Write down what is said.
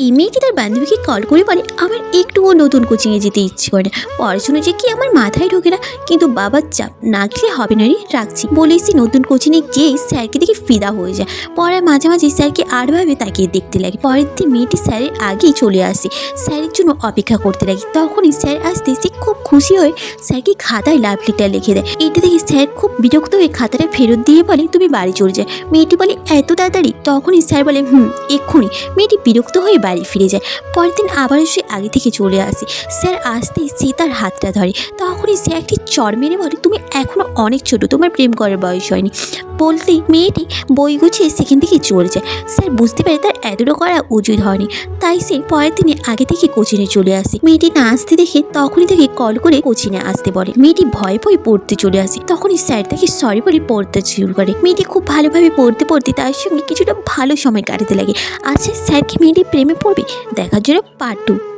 এই মেয়েটি তার বান্ধবীকে কল করে বলে, আমার একটুও নতুন কোচিংয়ে যেতে ইচ্ছে করে না, পড়াশোনা যে কি আমার মাথায় ঢোকে না, কিন্তু বাবার চাপ না গেলে হবে না রে, রাখছি। বলেই সে নতুন কোচিংয়ে গিয়ে স্যারকে দেখে ফিদা হয়ে যায়। পড়ার মাঝামাঝি স্যারকে আরভাবে তাকিয়ে দেখতে লাগে। পরের দিন মেয়েটি স্যারের আগেই চলে আসে, স্যারের জন্য অপেক্ষা করতে লাগে। তখনই স্যার আসতে সে খুব খুশি হয়ে স্যারকে খাতায় লাভ লেটার লিখে দেয়। এটা দেখে স্যার খুব বিরক্ত হয়ে খাতাটা ফেরত দিয়ে বলে, তুমি বাড়ি চলে যায়। মেয়েটি বলে, এত তাড়াতাড়ি? তখনই স্যার বলে, এক্ষুনি। মেয়েটি বিরক্ত হয়ে বাড়ি ফিরে যায়। পরের দিন আবারও সে আগে থেকে চলে আসে। স্যার আসতেই সে তার হাতটা ধরে। তখনই সে একটি চড় মেরে বলে, তুমি এখনো অনেক ছোট, তোমার প্রেম করার বয়স হয়নি। বলতেই মেয়েটি বই গুছিয়ে সেখান থেকে চলে যায়। স্যার বুঝতে পারে তার এতটা করা উচিত হয়নি, তাই সে পরের দিনে আগে থেকে কোচিংয়ে চলে আসে। মেয়েটি না আসতে দেখে তখনই তাকে কল করে কোচিংয়ে আসতে বলে। মেয়েটি ভয়ে ভয়ে পড়তে চলে আসে। তখনই স্যার তাকে সরি বলে পড়তে শুরু করে। মেয়েটি খুব ভালোভাবে পড়তে পড়তে তার সঙ্গে কিছুটা ভালো সময় কাটাতে লাগে। আচ্ছা, স্যার কি মেয়েটি প্রেমে পড়বে? দেখার জন্য পার্ট 2।